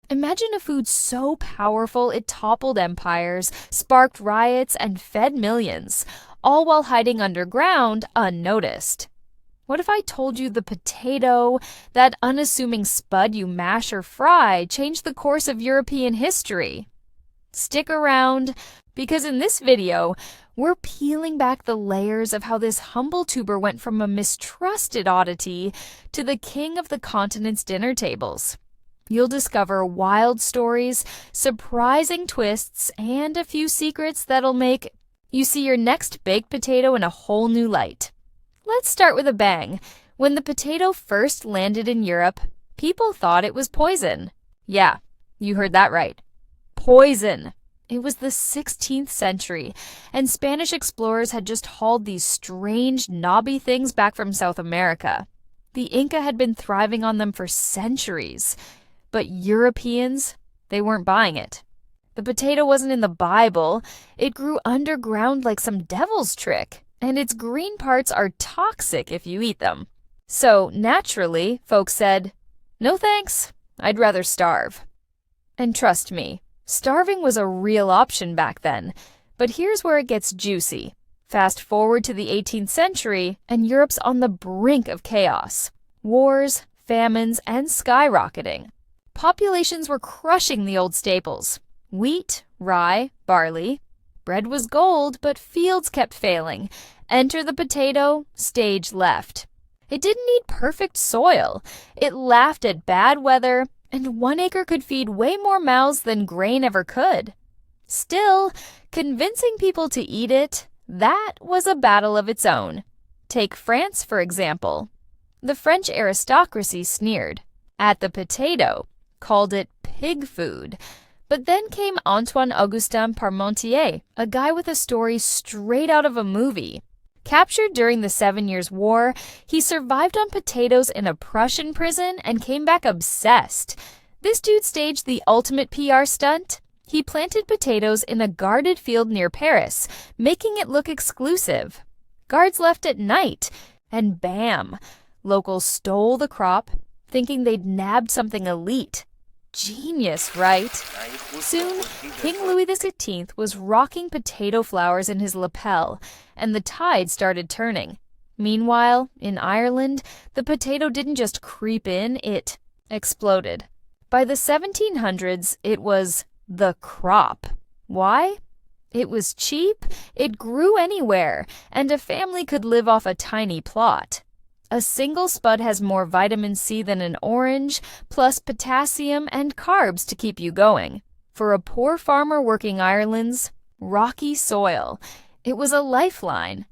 Imagine a food so powerful it toppled empires, sparked riots, and fed millions, all while hiding underground unnoticed. What if I told you the potato, that unassuming spud you mash or fry, changed the course of European history? Stick around, because in this video, we're peeling back the layers of how this humble tuber went from a mistrusted oddity to the king of the continent's dinner tables. You'll discover wild stories, surprising twists, and a few secrets that'll make you see your next baked potato in a whole new light. Let's start with a bang. When the potato first landed in Europe, people thought it was poison. Yeah, you heard that right. Poison. It was the 16th century, and Spanish explorers had just hauled these strange, knobby things back from South America. The Inca had been thriving on them for centuries. But Europeans, they weren't buying it. The potato wasn't in the Bible. It grew underground like some devil's trick, and its green parts are toxic if you eat them. So, naturally, folks said, "No thanks, I'd rather starve." And trust me, starving was a real option back then. But here's where it gets juicy. Fast forward to the 18th century, and Europe's on the brink of chaos. Wars, famines, and skyrocketing. Populations were crushing the old staples. Wheat, rye, barley. Bread was gold, but fields kept failing. Enter the potato, stage left. It didn't need perfect soil. It laughed at bad weather, and 1 acre could feed way more mouths than grain ever could. Still, convincing people to eat it, that was a battle of its own. Take France, for example. The French aristocracy sneered at the potato, called it pig food. But then came Antoine-Augustin Parmentier, a guy with a story straight out of a movie. Captured during the 7 Years' War, he survived on potatoes in a Prussian prison and came back obsessed. This dude staged the ultimate PR stunt. He planted potatoes in a guarded field near Paris, making it look exclusive. Guards left at night, and bam! Locals stole the crop, thinking they'd nabbed something elite. Genius, right? Soon, King Louis XVI was rocking potato flowers in his lapel, and the tide started turning. Meanwhile, in Ireland, the potato didn't just creep in, it exploded. By the 1700s, it was the crop. Why? It was cheap, it grew anywhere, and a family could live off a tiny plot. A single spud has more vitamin C than an orange, plus potassium and carbs to keep you going. For a poor farmer working Ireland's rocky soil, it was a lifeline.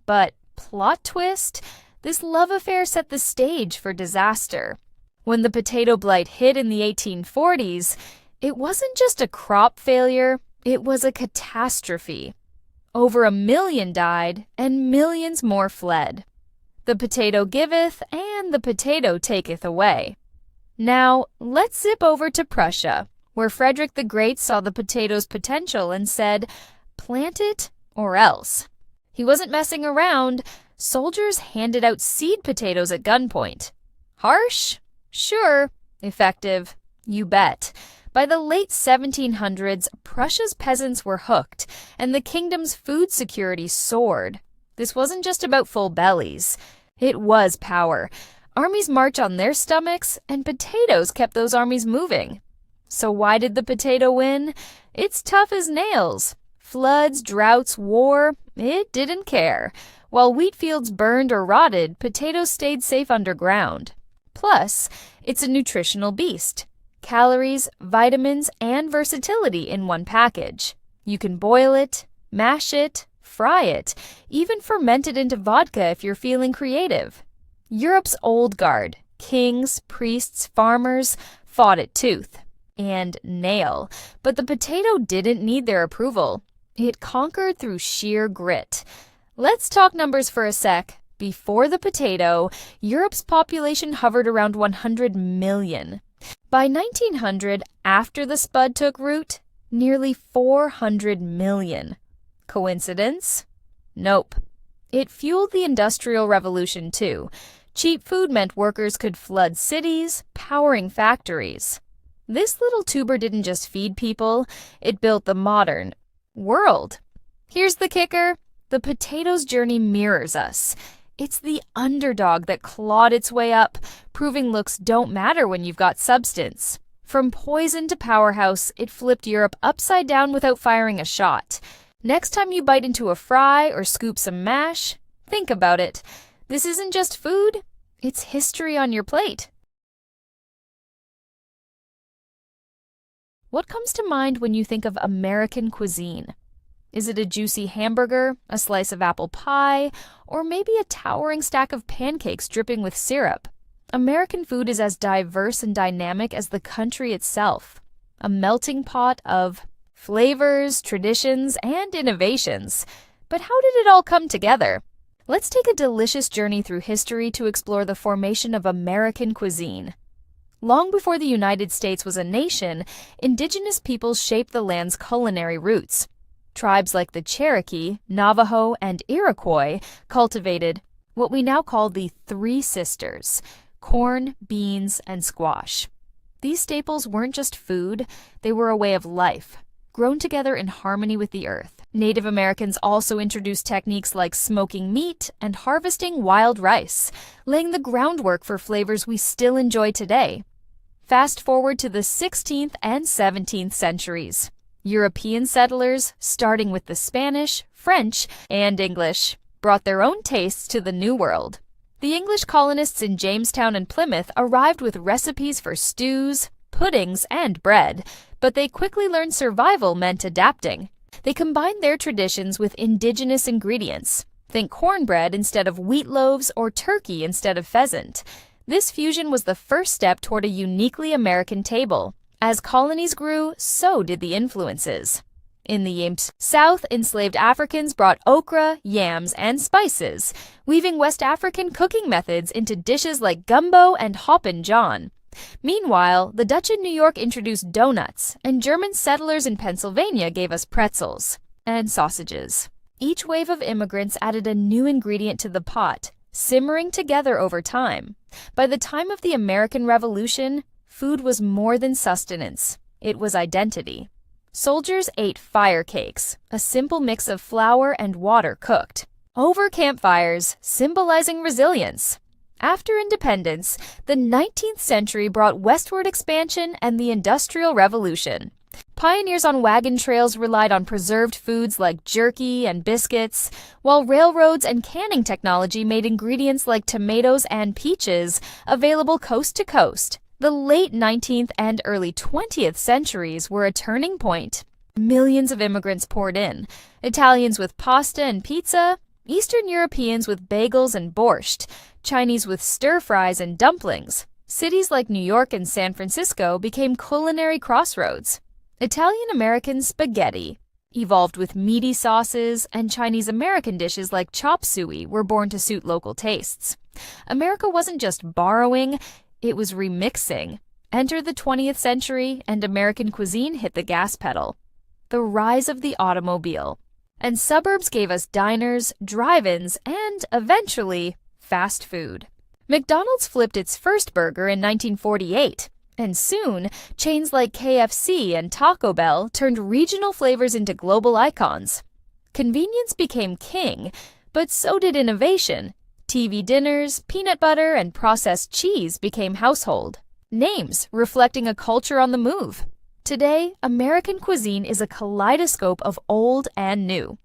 But, plot twist, this love affair set the stage for disaster. When the potato blight hit in the 1840s, it wasn't just a crop failure, it was a catastrophe. Over 1 million died, and millions more fled. The potato giveth, and the potato taketh away. Now, let's zip over to Prussia, where Frederick the Great saw the potato's potential and said, "Plant it or else." He wasn't messing around. Soldiers handed out seed potatoes at gunpoint. Harsh? Sure. Effective? You bet. By the late 1700s, Prussia's peasants were hooked, and the kingdom's food security soared. This wasn't just about full bellies. It was power. Armies march on their stomachs, and potatoes kept those armies moving. So why did the potato win? It's tough as nails. Floods, droughts, war, it didn't care. While wheat fields burned or rotted, potatoes stayed safe underground. Plus, it's a nutritional beast. Calories, vitamins, and versatility in one package. You can boil it, mash it, fry it, even ferment it into vodka if you're feeling creative. Europe's old guard, kings, priests, farmers, fought it tooth and nail, but the potato didn't need their approval. It conquered through sheer grit. Let's talk numbers for a sec. Before the potato, Europe's population hovered around 100 million. By 1900, after the spud took root, nearly 400 million. Coincidence? Nope. It fueled the Industrial Revolution too. Cheap food meant workers could flood cities, powering factories. This little tuber didn't just feed people, it built the modern world. Here's the kicker. The potato's journey mirrors us. It's the underdog that clawed its way up, proving looks don't matter when you've got substance. From poison to powerhouse, it flipped Europe upside down without firing a shot. Next time you bite into a fry or scoop some mash, think about it. This isn't just food, it's history on your plate. What comes to mind when you think of American cuisine? Is it a juicy hamburger, a slice of apple pie, or maybe a towering stack of pancakes dripping with syrup? American food is as diverse and dynamic as the country itself, a melting pot of flavors, traditions, and innovations. But how did it all come together? Let's take a delicious journey through history to explore the formation of American cuisine. Long before the United States was a nation, indigenous peoples shaped the land's culinary roots. Tribes like the Cherokee, Navajo, and Iroquois cultivated what we now call the Three Sisters: corn, beans, and squash. These staples weren't just food, they were a way of life, grown together in harmony with the earth. Native Americans also introduced techniques like smoking meat and harvesting wild rice, laying the groundwork for flavors we still enjoy today. Fast forward to the 16th and 17th centuries. European settlers, starting with the Spanish, French, and English, brought their own tastes to the New World. The English colonists in Jamestown and Plymouth arrived with recipes for stews, puddings, and bread, but they quickly learned survival meant adapting. They combined their traditions with indigenous ingredients. Think cornbread instead of wheat loaves or turkey instead of pheasant. This fusion was the first step toward a uniquely American table. As colonies grew, so did the influences. In the South, enslaved Africans brought okra, yams, and spices, weaving West African cooking methods into dishes like gumbo and hoppin' john. Meanwhile, the Dutch in New York introduced donuts, and German settlers in Pennsylvania gave us pretzels and sausages. Each wave of immigrants added a new ingredient to the pot, simmering together over time. By the time of the American Revolution, food was more than sustenance. It was identity. Soldiers ate fire cakes, a simple mix of flour and water cooked, over campfires, symbolizing resilience. After independence, the 19th century brought westward expansion and the Industrial Revolution. Pioneers on wagon trails relied on preserved foods like jerky and biscuits, while railroads and canning technology made ingredients like tomatoes and peaches available coast to coast. The late 19th and early 20th centuries were a turning point. Millions of immigrants poured in, Italians with pasta and pizza, Eastern Europeans with bagels and borscht, Chinese with stir-fries and dumplings. Cities like New York and San Francisco became culinary crossroads. Italian-American spaghetti evolved with meaty sauces, and Chinese-American dishes like chop suey were born to suit local tastes. America wasn't just borrowing, it was remixing. Enter the 20th century, and American cuisine hit the gas pedal. The rise of the automobile. And suburbs gave us diners, drive-ins, and, eventually, fast food. McDonald's flipped its first burger in 1948, and soon, chains like KFC and Taco Bell turned regional flavors into global icons. Convenience became king, but so did innovation. TV dinners, peanut butter, and processed cheese became household names, reflecting a culture on the move. Today, American cuisine is a kaleidoscope of old and new.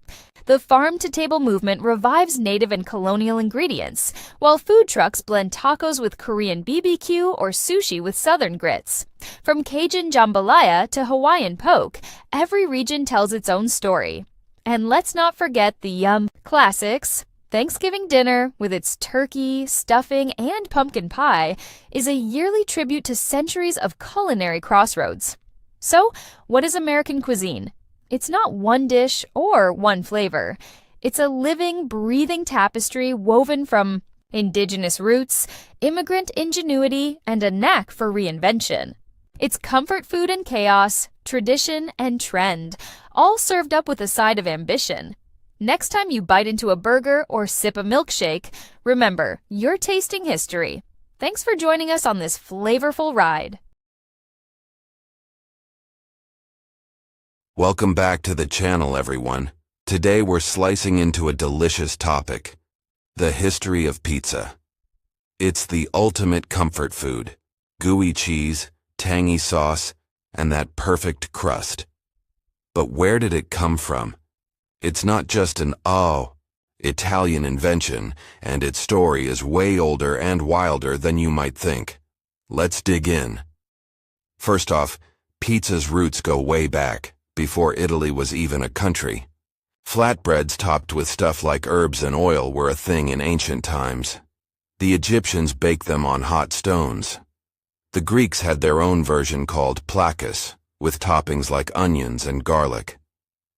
The farm-to-table movement revives native and colonial ingredients, while food trucks blend tacos with Korean BBQ or sushi with southern grits. From Cajun jambalaya to Hawaiian poke, every region tells its own story. And let's not forget the yum classics. Thanksgiving dinner, with its turkey, stuffing, and pumpkin pie, is a yearly tribute to centuries of culinary crossroads. So, what is American cuisine? It's not one dish or one flavor. It's a living, breathing tapestry woven from indigenous roots, immigrant ingenuity, and a knack for reinvention. It's comfort food and chaos, tradition and trend, all served up with a side of ambition. Next time you bite into a burger or sip a milkshake, remember, you're tasting history. Thanks for joining us on this flavorful ride. Welcome back to the channel, everyone. Today we're slicing into a delicious topic, the history of pizza. It's the ultimate comfort food. Gooey cheese, tangy sauce, and that perfect crust. But where did it come from? It's not just an Italian invention, and its story is way older and wilder than you might think. Let's dig in. First off, pizza's roots go way back, before Italy was even a country. Flatbreads topped with stuff like herbs and oil were a thing in ancient times. The Egyptians baked them on hot stones. The Greeks had their own version called plakis, with toppings like onions and garlic.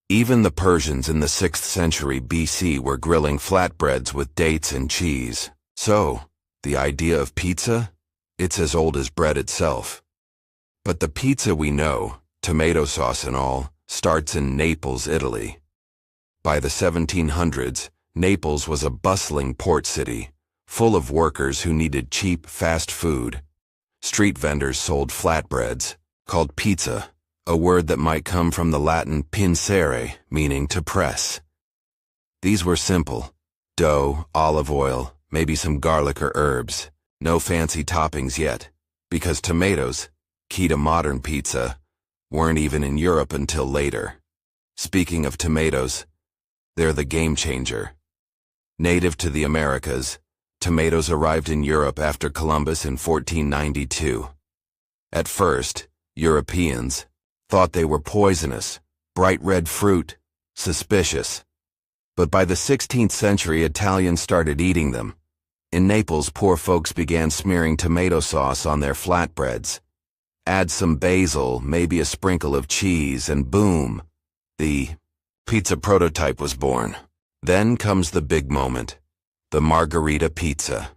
Even the Persians in the 6th century BC were grilling flatbreads with dates and cheese. So, the idea of pizza? It's as old as bread itself. But the pizza we know, tomato sauce and all, starts in Naples, Italy. By the 1700s, Naples was a bustling port city, full of workers who needed cheap, fast food. Street vendors sold flatbreads, called pizza, a word that might come from the Latin pincere, meaning to press. These were simple: dough, olive oil, maybe some garlic or herbs. No fancy toppings yet, because tomatoes, key to modern pizza, weren't even in Europe until later. Speaking of tomatoes, they're the game changer. Native to the Americas, tomatoes arrived in Europe after Columbus in 1492. At first, Europeans thought they were poisonous, bright red fruit, suspicious. But by the 16th century, Italians started eating them. In Naples, poor folks began smearing tomato sauce on their flatbreads. Add some basil, maybe a sprinkle of cheese, and boom, the pizza prototype was born. Then comes the big moment, the margherita pizza.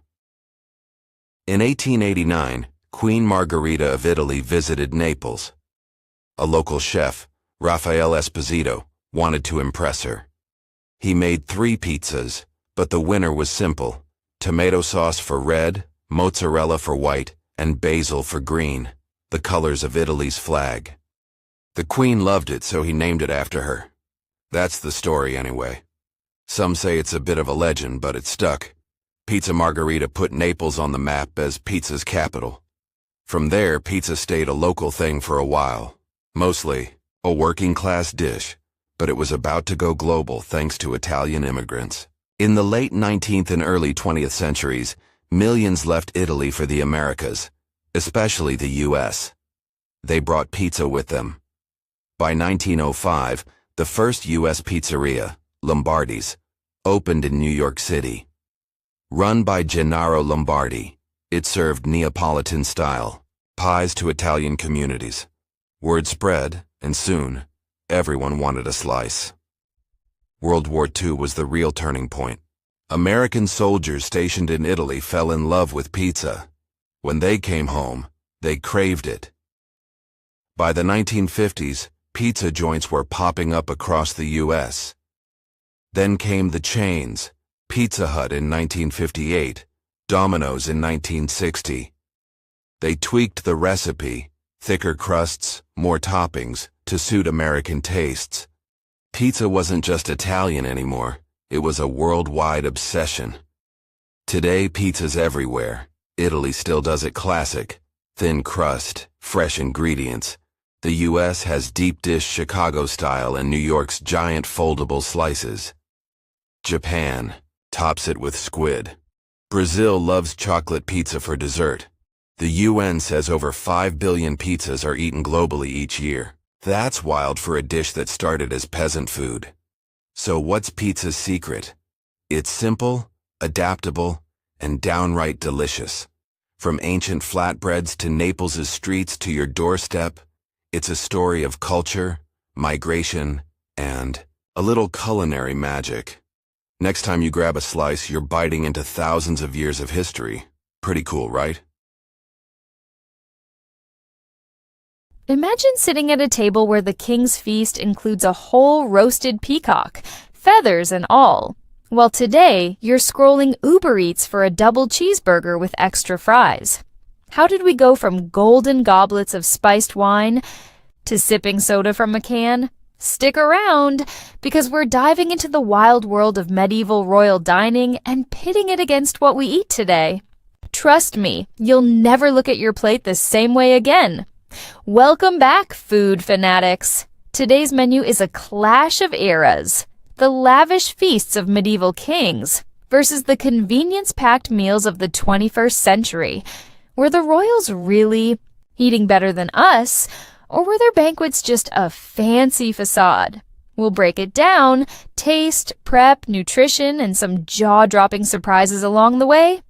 In 1889, Queen Margherita of Italy visited Naples. A local chef, Raffaele Esposito, wanted to impress her. He made 3 pizzas, but the winner was simple: tomato sauce for red, mozzarella for white, and basil for green, the colors of Italy's flag. The Queen loved it, so he named it after her. That's the story anyway. Some say it's a bit of a legend, but it stuck. Pizza Margherita put Naples on the map as pizza's capital. From there, pizza stayed a local thing for a while. Mostly a working-class dish, but it was about to go global thanks to Italian immigrants. In the late 19th and early 20th centuries, millions left Italy for the Americas, especially the U.S. They brought pizza with them. By 1905, the first U.S. pizzeria, Lombardi's, opened in New York City. Run by Gennaro Lombardi, it served Neapolitan-style pies to Italian communities. Word spread, and soon, everyone wanted a slice. World War II was the real turning point. American soldiers stationed in Italy fell in love with pizza. When they came home, they craved it. By the 1950s, pizza joints were popping up across the U.S. Then came the chains: Pizza Hut in 1958, Domino's in 1960. They tweaked the recipe: thicker crusts, more toppings, to suit American tastes. Pizza wasn't just Italian anymore, it was a worldwide obsession. Today, pizza's everywhere. Italy still does it classic: thin crust, fresh ingredients. The U.S. has deep dish Chicago style and New York's giant foldable slices. Japan tops it with squid. Brazil loves chocolate pizza for dessert. The UN says over 5 billion pizzas are eaten globally each year. That's wild for a dish that started as peasant food. So what's pizza's secret? It's simple, adaptable, and downright delicious. From ancient flatbreads to Naples' streets to your doorstep, it's a story of culture, migration, and a little culinary magic. Next time you grab a slice, you're biting into thousands of years of history. Pretty cool, right? Imagine sitting at a table where the king's feast includes a whole roasted peacock, feathers and all. While today, you're scrolling Uber Eats for a double cheeseburger with extra fries. How did we go from golden goblets of spiced wine to sipping soda from a can? Stick around, because we're diving into the wild world of medieval royal dining and pitting it against what we eat today. Trust me, you'll never look at your plate the same way again. Welcome back, food fanatics. Today's menu is a clash of eras. The lavish feasts of medieval kings versus the convenience-packed meals of the 21st century. Were the royals really eating better than us, or were their banquets just a fancy facade? We'll break it down, taste, prep, nutrition, and some jaw-dropping surprises along the way.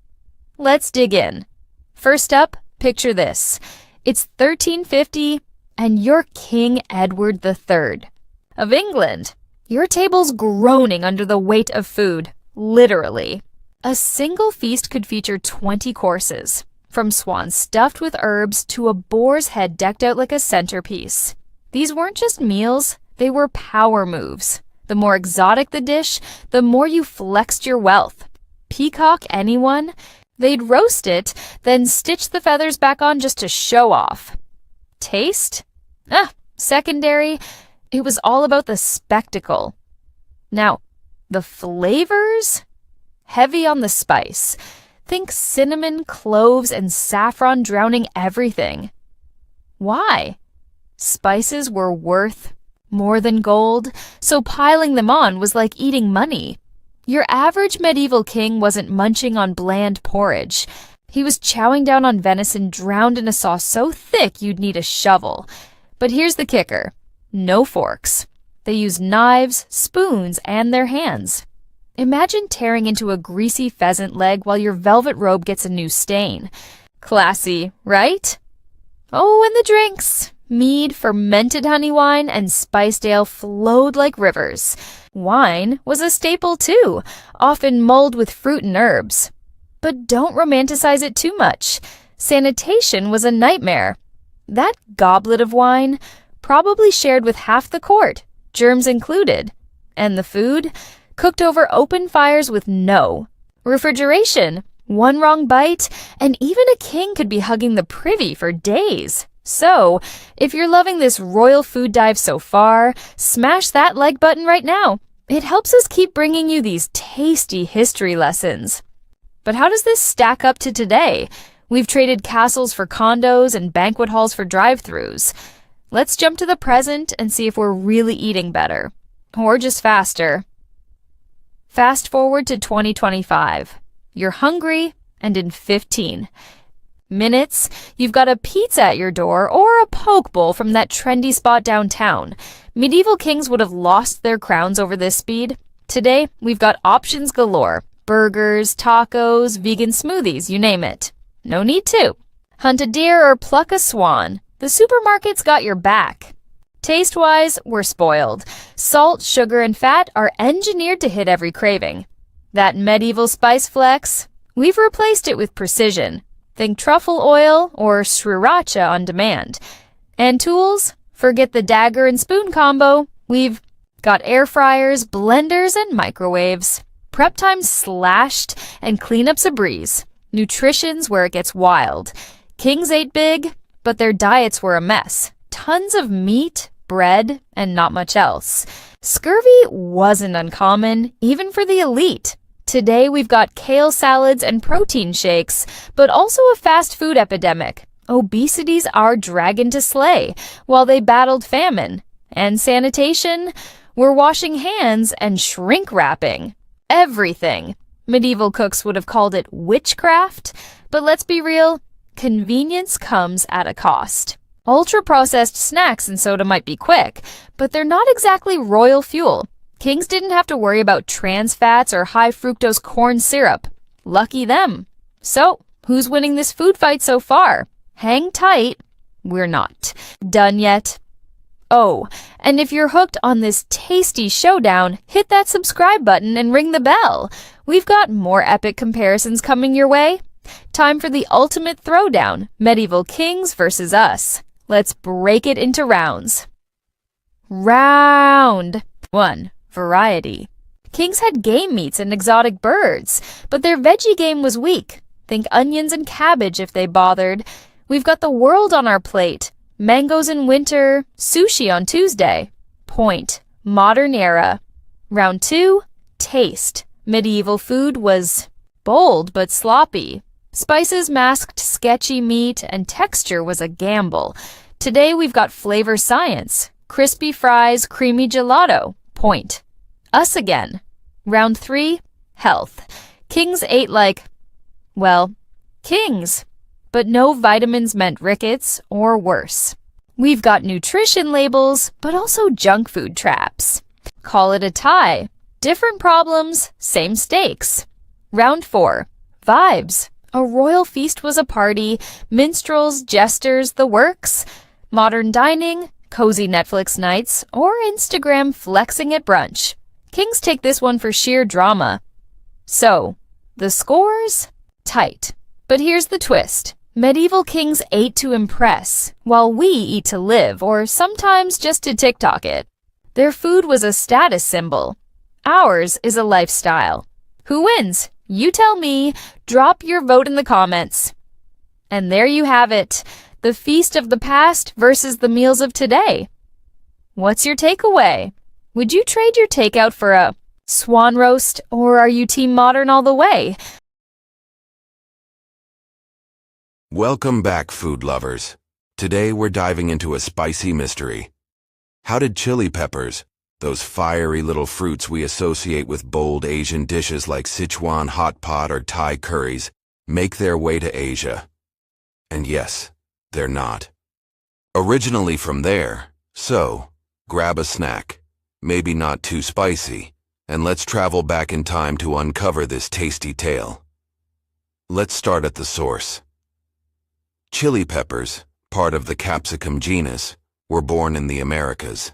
Let's dig in. First up, picture this. It's 1350, and you're King Edward III of England. Your table's groaning under the weight of food, literally. A single feast could feature 20 courses, from swan stuffed with herbs to a boar's head decked out like a centerpiece. These weren't just meals, they were power moves. The more exotic the dish, the more you flexed your wealth. Peacock anyone? They'd roast it, then stitch the feathers back on just to show off. Taste? Secondary. It was all about the spectacle. Now, the flavors? Heavy on the spice. Think cinnamon, cloves, and saffron drowning everything. Why? Spices were worth more than gold, so piling them on was like eating money. Your average medieval king wasn't munching on bland porridge. He was chowing down on venison drowned in a sauce so thick you'd need a shovel. But here's the kicker. No forks. They used knives, spoons, and their hands. Imagine tearing into a greasy pheasant leg while your velvet robe gets a new stain. Classy, right? Oh, and the drinks. Mead, fermented honey wine, and spiced ale flowed like rivers. Wine was a staple too, often mulled with fruit and herbs. But don't romanticize it too much. Sanitation was a nightmare. That goblet of wine, probably shared with half the court, germs included. And the food? Cooked over open fires with no refrigeration. One wrong bite, and even a king could be hugging the privy for days. So, if you're loving this royal food dive so far, smash that like button right now. It helps us keep bringing you these tasty history lessons. But how does this stack up to today? We've traded castles for condos and banquet halls for drive-thrus. Let's jump to the present and see if we're really eating better. Or just faster. Fast forward to 2025. You're hungry, and in 15 minutes, you've got a pizza at your door or a poke bowl from that trendy spot downtown. Medieval kings would have lost their crowns over this speed. Today, we've got options galore. Burgers, tacos, vegan smoothies, you name it. No need to. Hunt a deer or pluck a swan. The supermarket's got your back. Taste-wise, we're spoiled. Salt, sugar, and fat are engineered to hit every craving. That medieval spice flex, we've replaced it with precision. Think truffle oil or sriracha on demand. And tools? Forget the dagger and spoon combo. We've got air fryers, blenders, and microwaves. Prep time's slashed and cleanup's a breeze. Nutrition's where it gets wild. Kings ate big, but their diets were a mess. Tons of meat, bread, and not much else. Scurvy wasn't uncommon, even for the elite. Today we've got kale salads and protein shakes, but also a fast food epidemic. Obesity's our dragon to slay, while they battled famine. And sanitation? We're washing hands and shrink wrapping. Everything. Medieval cooks would have called it witchcraft, but let's be real, convenience comes at a cost. Ultra-processed snacks and soda might be quick, but they're not exactly royal fuel. Kings didn't have to worry about trans fats or high-fructose corn syrup. Lucky them. So, who's winning this food fight so far? Hang tight. We're not done yet. Oh, and if you're hooked on this tasty showdown, hit that subscribe button and ring the bell. We've got more epic comparisons coming your way. Time for the ultimate throwdown, medieval kings versus us. Let's break it into rounds. Round 1. Variety. Kings had game meats and exotic birds, but their veggie game was weak. Think onions and cabbage if they bothered. We've got the world on our plate. Mangoes in winter, sushi on Tuesday. Point. Modern era. Round 2. Taste. Medieval food was bold but sloppy. Spices masked sketchy meat, and texture was a gamble. Today we've got flavor science. Crispy fries, creamy gelato. Point. Us again. Round 3. Health. Kings ate like, well, kings. But no vitamins meant rickets or worse. We've got nutrition labels, but also junk food traps. Call it a tie. Different problems, same stakes. Round 4. Vibes. A royal feast was a party, minstrels, jesters, the works. Modern dining, cozy Netflix nights, or Instagram flexing at brunch. Kings take this one for sheer drama. So, the scores? Tight. But here's the twist. Medieval kings ate to impress, while we eat to live, or sometimes just to TikTok it. Their food was a status symbol. Ours is a lifestyle. Who wins? You tell me. Drop your vote in the comments. And there you have it. The feast of the past versus the meals of today. What's your takeaway? Would you trade your takeout for a swan roast, or are you team modern all the way? Welcome back, food lovers. Today we're diving into a spicy mystery. How did chili peppers, those fiery little fruits we associate with bold Asian dishes like Sichuan hot pot or Thai curries, make their way to Asia? And yes, they're not. Originally from there, so grab a snack, maybe not too spicy, and let's travel back in time to uncover this tasty tale. Let's start at the source. Chili peppers, part of the capsicum genus, were born in the Americas.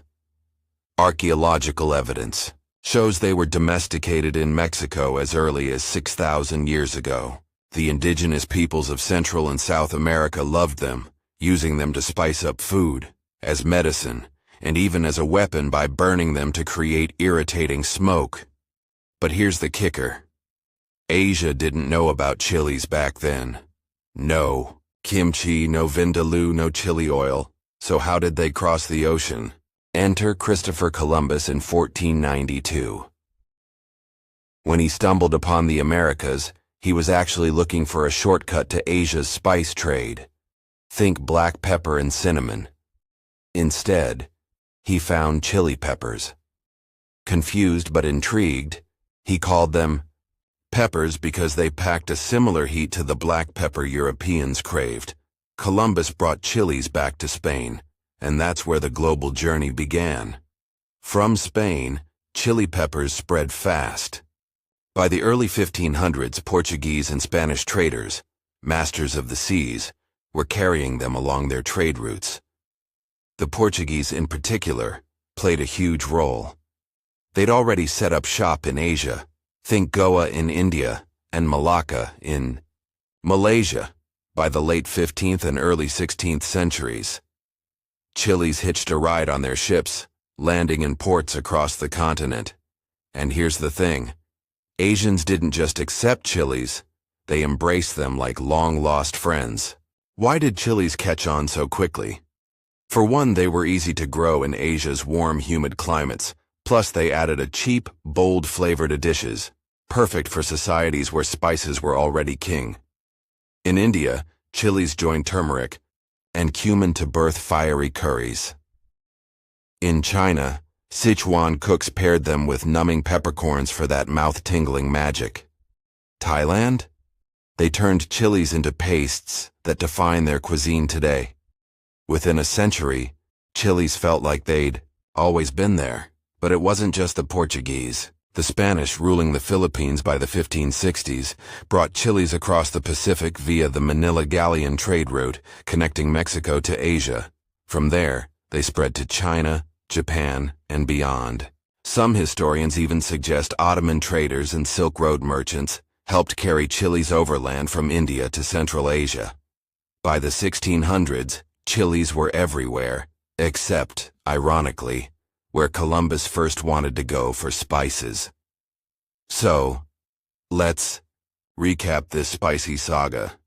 Archaeological evidence shows they were domesticated in Mexico as early as 6,000 years ago. The indigenous peoples of Central and South America loved them, using them to spice up food, as medicine, and even as a weapon by burning them to create irritating smoke. But here's the kicker. Asia didn't know about chilies back then. No kimchi, no vindaloo, no chili oil. So how did they cross the ocean? Enter Christopher Columbus in 1492. When he stumbled upon the Americas, he was actually looking for a shortcut to Asia's spice trade. Think black pepper and cinnamon. Instead, he found chili peppers. Confused but intrigued, he called them peppers because they packed a similar heat to the black pepper Europeans craved. Columbus brought chilies back to Spain, and that's where the global journey began. From Spain, chili peppers spread fast. By the early 1500s, Portuguese and Spanish traders, masters of the seas, were carrying them along their trade routes. The Portuguese in particular played a huge role. They'd already set up shop in Asia. Think Goa in India and Malacca in Malaysia by the late 15th and early 16th centuries. Chilies hitched a ride on their ships, landing in ports across the continent. And here's the thing. Asians didn't just accept chilies, they embraced them like long-lost friends. Why did chilies catch on so quickly? For one, they were easy to grow in Asia's warm, humid climates, plus they added a cheap, bold flavor to dishes, perfect for societies where spices were already king. In India, chilies joined turmeric and cumin to birth fiery curries. In China, Sichuan cooks paired them with numbing peppercorns for that mouth-tingling magic. Thailand? They turned chilies into pastes that define their cuisine today. Within a century, chilies felt like they'd always been there. But it wasn't just the Portuguese. The Spanish, ruling the Philippines by the 1560s, brought chilies across the Pacific via the Manila Galleon trade route, connecting Mexico to Asia. From there, they spread to China, Japan, and beyond. Some historians even suggest Ottoman traders and Silk Road merchants helped carry chilies overland from India to Central Asia. By the 1600s, chilies were everywhere, except, ironically, where Columbus first wanted to go for spices. So, let's recap this spicy saga.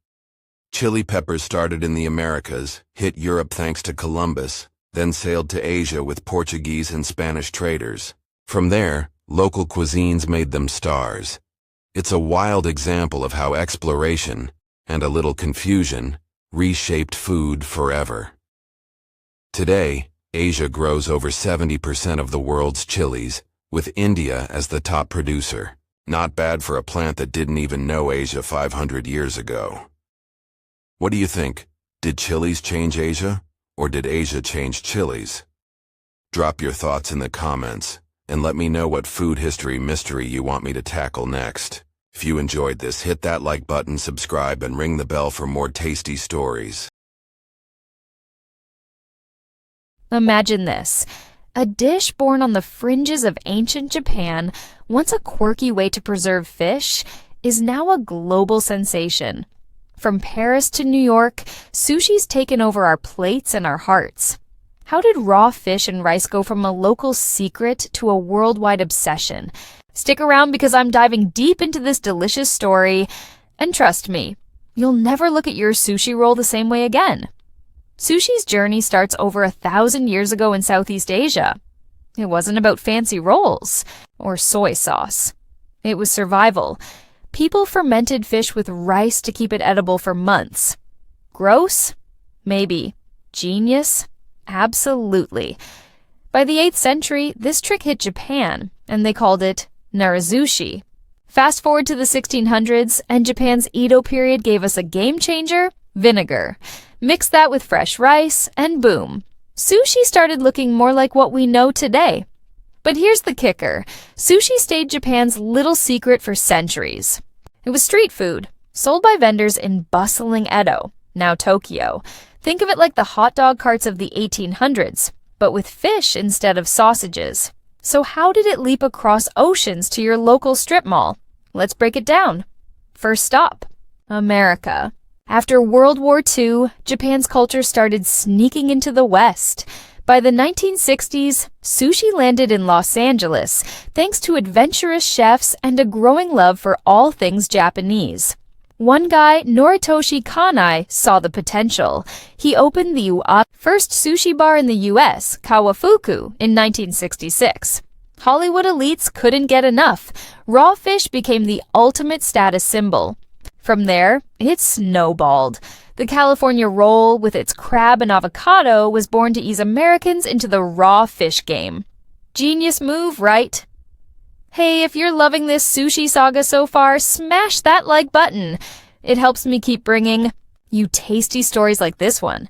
Chili peppers started in the Americas, hit Europe thanks to Columbus, then sailed to Asia with Portuguese and Spanish traders. From there, local cuisines made them stars. It's a wild example of how exploration, and a little confusion, reshaped food forever. Today, Asia grows over 70% of the world's chilies, with India as the top producer. Not bad for a plant that didn't even know Asia 500 years ago. What do you think? Did chilies change Asia, or did Asia change chilies? Drop your thoughts in the comments, and let me know what food history mystery you want me to tackle next. If you enjoyed this, hit that like button, subscribe, and ring the bell for more tasty stories. Imagine this. A dish born on the fringes of ancient Japan, once a quirky way to preserve fish, is now a global sensation. From Paris to New York, sushi's taken over our plates and our hearts. How did raw fish and rice go from a local secret to a worldwide obsession? Stick around because I'm diving deep into this delicious story, and trust me, you'll never look at your sushi roll the same way again. Sushi's journey starts over 1,000 years ago in Southeast Asia. It wasn't about fancy rolls or soy sauce. It was survival. People fermented fish with rice to keep it edible for months. Gross? Maybe. Genius? Absolutely. By the 8th century, this trick hit Japan, and they called it narazushi. Fast forward to the 1600s, and Japan's Edo period gave us a game changer: vinegar. Mix that with fresh rice, and boom. Sushi started looking more like what we know today. But here's the kicker. Sushi stayed Japan's little secret for centuries. It was street food, sold by vendors in bustling Edo, now Tokyo. Think of it like the hot dog carts of the 1800s, but with fish instead of sausages. So how did it leap across oceans to your local strip mall? Let's break it down. First stop, America. After World War II, Japan's culture started sneaking into the West. By the 1960s, sushi landed in Los Angeles, thanks to adventurous chefs and a growing love for all things Japanese. One guy, Noritoshi Kanai, saw the potential. He opened the first sushi bar in the U.S., Kawafuku, in 1966. Hollywood elites couldn't get enough. Raw fish became the ultimate status symbol. From there, it snowballed. The California roll, with its crab and avocado, was born to ease Americans into the raw fish game. Genius move, right? Hey, if you're loving this sushi saga so far, smash that like button. It helps me keep bringing you tasty stories like this one.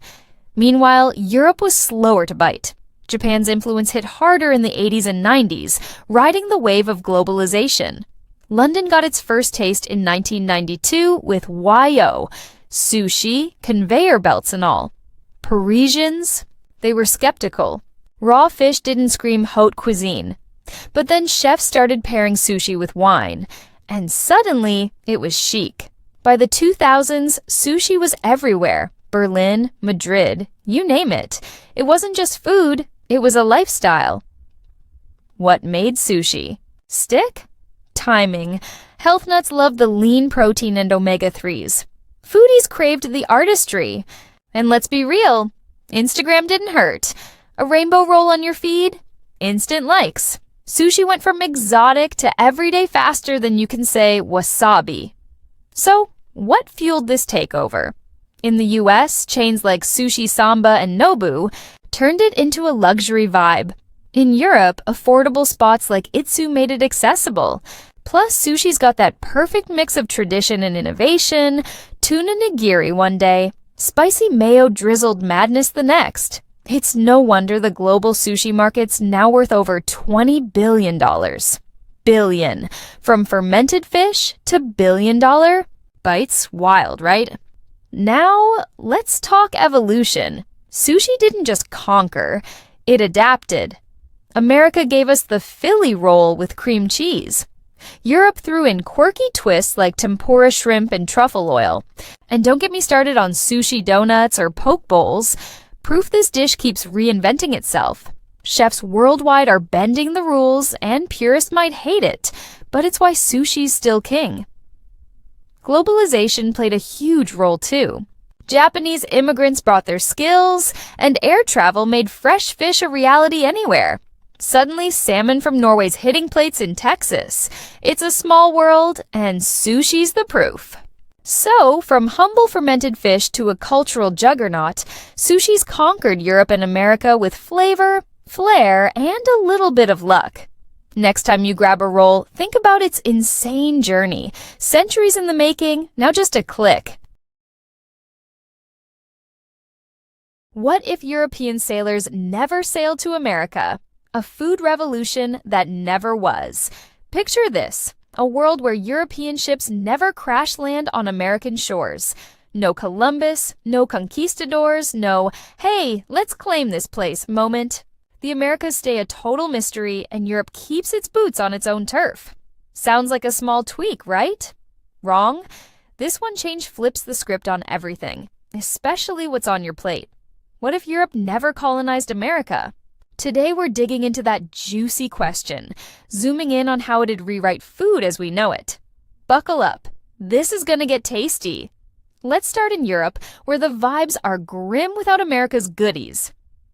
Meanwhile, Europe was slower to bite. Japan's influence hit harder in the 80s and 90s, riding the wave of globalization. London got its first taste in 1992 with YO, sushi, conveyor belts and all. Parisians? They were skeptical. Raw fish didn't scream haute cuisine. But then chefs started pairing sushi with wine, and suddenly it was chic. By the 2000s, sushi was everywhere. Berlin, Madrid, you name it. It wasn't just food, it was a lifestyle. What made sushi stick? Timing. Health nuts loved the lean protein and omega-3s. Foodies craved the artistry. And let's be real, Instagram didn't hurt. A rainbow roll on your feed? Instant likes. Sushi went from exotic to everyday faster than you can say wasabi. So, what fueled this takeover? In the US, chains like Sushi Samba and Nobu turned it into a luxury vibe. In Europe, affordable spots like Itsu made it accessible. Plus, sushi's got that perfect mix of tradition and innovation. Tuna nigiri one day, spicy mayo drizzled madness the next. It's no wonder the global sushi market's now worth over $20 billion. Billion. From fermented fish to billion-dollar bites. Wild, right? Now, let's talk evolution. Sushi didn't just conquer, it adapted. America gave us the Philly roll with cream cheese. Europe threw in quirky twists like tempura shrimp and truffle oil. And don't get me started on sushi donuts or poke bowls. Proof this dish keeps reinventing itself. Chefs worldwide are bending the rules, and purists might hate it, but it's why sushi's still king. Globalization played a huge role too. Japanese immigrants brought their skills, and air travel made fresh fish a reality anywhere. Suddenly, salmon from Norway's hitting plates in Texas. It's a small world, and sushi's the proof. So, from humble fermented fish to a cultural juggernaut, sushi's conquered Europe and America with flavor, flair, and a little bit of luck. Next time you grab a roll, think about its insane journey. Centuries in the making, now just a click. What if European sailors never sailed to America? A food revolution that never was. Picture this, a world where European ships never crash land on American shores. No Columbus, no conquistadors, no, hey, let's claim this place moment. The Americas stay a total mystery, and Europe keeps its boots on its own turf. Sounds like a small tweak, right? Wrong. This one change flips the script on everything, especially what's on your plate. What if Europe never colonized America? Today we're digging into that juicy question, zooming in on how it'd rewrite food as we know it. Buckle up. This is gonna get tasty. Let's start in Europe, where the vibes are grim without America's goodies.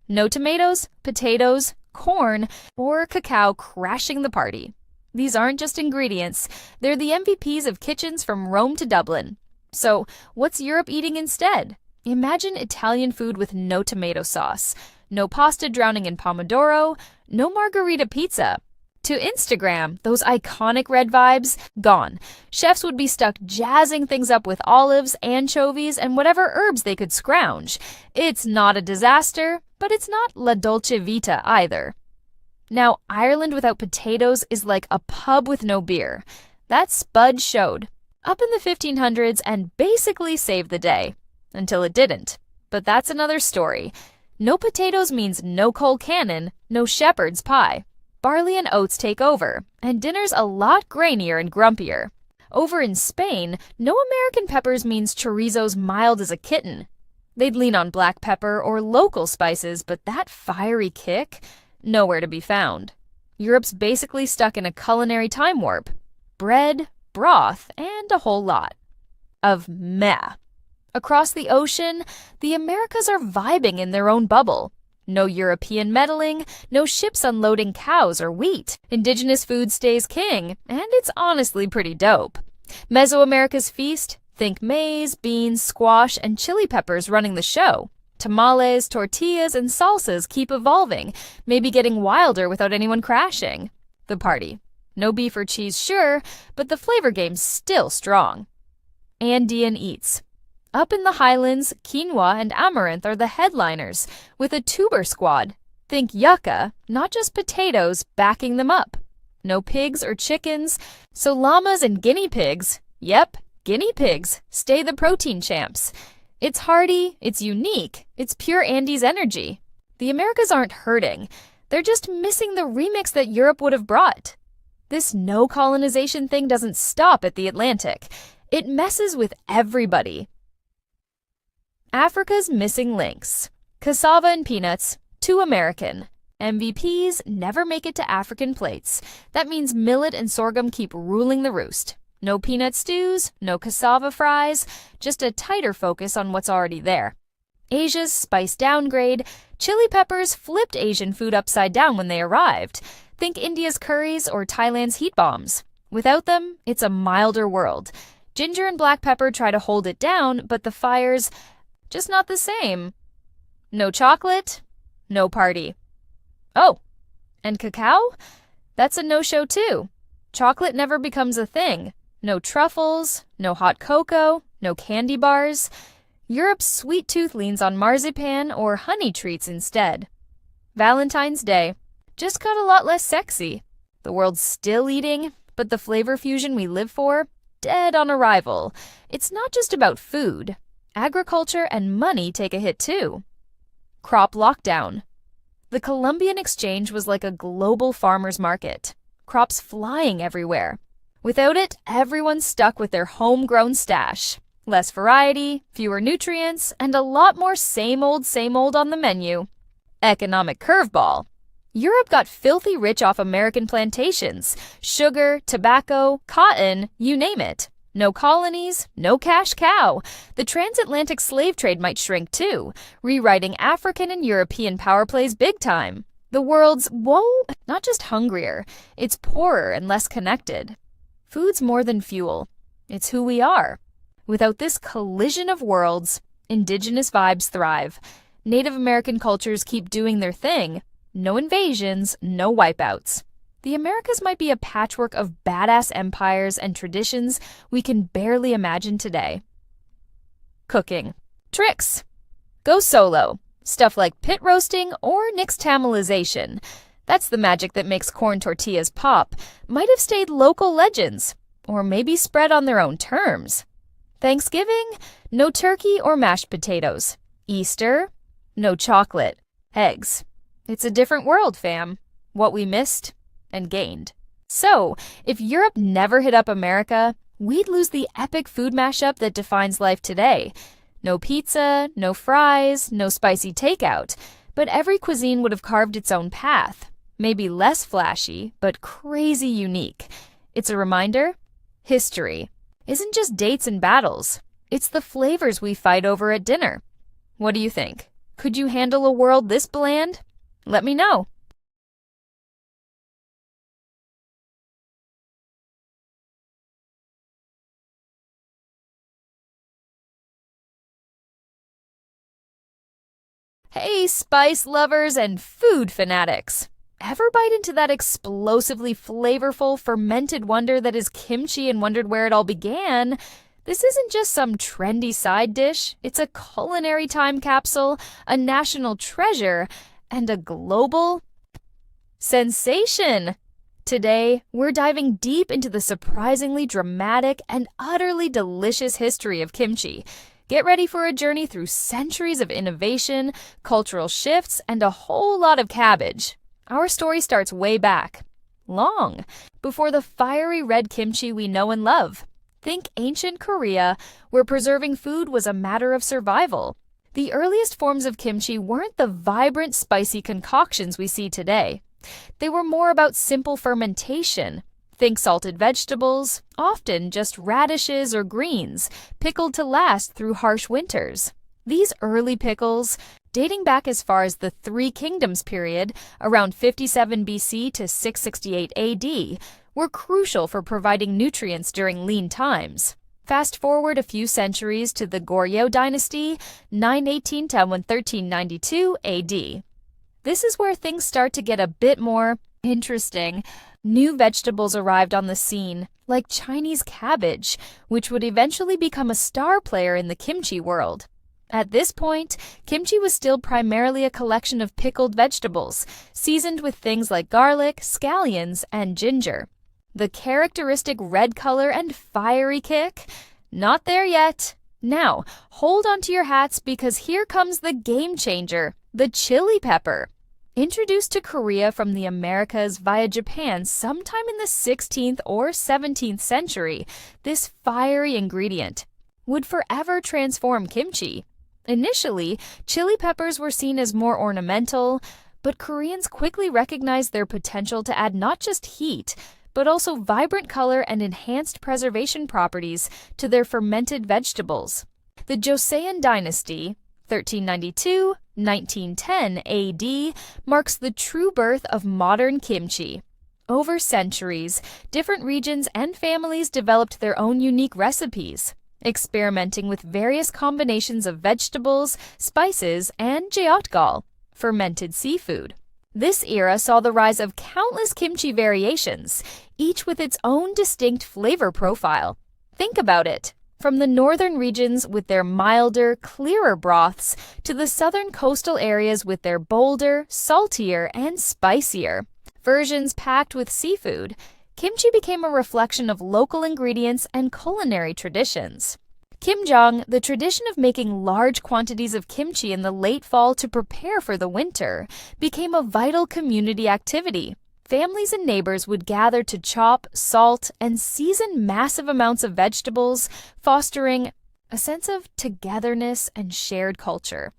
No tomatoes, potatoes, corn, or cacao crashing the party. These aren't just ingredients, they're the MVPs of kitchens from Rome to Dublin. So, what's Europe eating instead? Imagine Italian food with no tomato sauce, no pasta drowning in pomodoro, no margarita pizza. To Instagram, those iconic red vibes, gone. Chefs would be stuck jazzing things up with olives, anchovies, and whatever herbs they could scrounge. It's not a disaster, but it's not La Dolce Vita either. Now, Ireland without potatoes is like a pub with no beer. That Spud showed up in the 1500s and basically saved the day. Until it didn't. But that's another story. No potatoes means no cold cannon, no shepherd's pie. Barley and oats take over, and dinner's a lot grainier and grumpier. Over in Spain, no American peppers means chorizo's mild as a kitten. They'd lean on black pepper or local spices, but that fiery kick? Nowhere to be found. Europe's basically stuck in a culinary time warp. Bread, broth, and a whole lot of meh. Across the ocean, the Americas are vibing in their own bubble. No European meddling, no ships unloading cows or wheat. Indigenous food stays king, and it's honestly pretty dope. Mesoamerica's feast? Think maize, beans, squash, and chili peppers running the show. Tamales, tortillas, and salsas keep evolving, maybe getting wilder without anyone crashing. The party. No beef or cheese, sure, but the flavor game's still strong. Andean eats. Up in the highlands, quinoa and amaranth are the headliners, with a tuber squad. Think yucca, not just potatoes, backing them up. No pigs or chickens, so llamas and guinea pigs, yep, guinea pigs, stay the protein champs. It's hearty, it's unique, it's pure Andes energy. The Americas aren't hurting, they're just missing the remix that Europe would have brought. This no colonization thing doesn't stop at the Atlantic. It messes with everybody. Africa's missing links. Cassava and peanuts, too American. MVPs never make it to African plates. That means millet and sorghum keep ruling the roost. No peanut stews, no cassava fries, just a tighter focus on what's already there. Asia's spice downgrade. Chili peppers flipped Asian food upside down when they arrived. Think India's curries or Thailand's heat bombs. Without them, it's a milder world. Ginger and black pepper try to hold it down, but the fires, just not the same. No chocolate, no party. Oh, and cacao? That's a no-show too. Chocolate never becomes a thing. No truffles, no hot cocoa, no candy bars. Europe's sweet tooth leans on marzipan or honey treats instead. Valentine's Day just got a lot less sexy. The world's still eating, but the flavor fusion we live for, dead on arrival. It's not just about food. Agriculture and money take a hit too. Crop lockdown. The Columbian Exchange was like a global farmer's market. Crops flying everywhere. Without it, everyone's stuck with their homegrown stash. Less variety, fewer nutrients, and a lot more same old on the menu. Economic curveball. Europe got filthy rich off American plantations. Sugar, tobacco, cotton, you name it. No colonies, no cash cow. The transatlantic slave trade might shrink too, rewriting African and European power plays big time. The world's, whoa, not just hungrier, it's poorer and less connected. Food's more than fuel. It's who we are. Without this collision of worlds, indigenous vibes thrive. Native American cultures keep doing their thing. No invasions, no wipeouts. The Americas might be a patchwork of badass empires and traditions we can barely imagine today. Cooking. Tricks. Go solo. Stuff like pit roasting or nixtamalization. That's the magic that makes corn tortillas pop. Might have stayed local legends, or maybe spread on their own terms. Thanksgiving, no turkey or mashed potatoes. Easter, no chocolate, eggs. It's a different world, fam. What we missed and gained. So, if Europe never hit up America, we'd lose the epic food mashup that defines life today. No pizza, no fries, no spicy takeout, but every cuisine would have carved its own path. Maybe less flashy, but crazy unique. It's a reminder, history isn't just dates and battles. It's the flavors we fight over at dinner. What do you think? Could you handle a world this bland? Let me know. Hey, spice lovers and food fanatics! Ever bite into that explosively flavorful fermented wonder that is kimchi and wondered where it all began? This isn't just some trendy side dish. It's a culinary time capsule, a national treasure, and a global sensation. Today, we're diving deep into the surprisingly dramatic and utterly delicious history of kimchi. Get ready for a journey through centuries of innovation, cultural shifts, and a whole lot of cabbage. Our story starts way back, long, before the fiery red kimchi we know and love. Think ancient Korea, where preserving food was a matter of survival. The earliest forms of kimchi weren't the vibrant, spicy concoctions we see today. They were more about simple fermentation. Think salted vegetables, often just radishes or greens, pickled to last through harsh winters. These early pickles, dating back as far as the Three Kingdoms period, around 57 BC to 668 AD, were crucial for providing nutrients during lean times. Fast forward a few centuries to the Goryeo dynasty, 918 to 1392 AD. This is where things start to get a bit more interesting. New vegetables arrived on the scene, like Chinese cabbage, which would eventually become a star player in the kimchi world. At this point, kimchi was still primarily a collection of pickled vegetables, seasoned with things like garlic, scallions, and ginger. The characteristic red color and fiery kick? Not there yet. Now, hold on to your hats because here comes the game changer, the chili pepper. Introduced to Korea from the Americas via Japan sometime in the 16th or 17th century, this fiery ingredient would forever transform kimchi. Initially, chili peppers were seen as more ornamental, but Koreans quickly recognized their potential to add not just heat, but also vibrant color and enhanced preservation properties to their fermented vegetables. The Joseon dynasty, 1392-1910 AD, marks the true birth of modern kimchi. Over centuries, different regions and families developed their own unique recipes, experimenting with various combinations of vegetables, spices, and jeotgal, fermented seafood. This era saw the rise of countless kimchi variations, each with its own distinct flavor profile. Think about it. From the northern regions with their milder, clearer broths to the southern coastal areas with their bolder, saltier, and spicier versions packed with seafood, kimchi became a reflection of local ingredients and culinary traditions. Kimjang, the tradition of making large quantities of kimchi in the late fall to prepare for the winter, became a vital community activity. Families and neighbors would gather to chop, salt, and season massive amounts of vegetables, fostering a sense of togetherness and shared culture.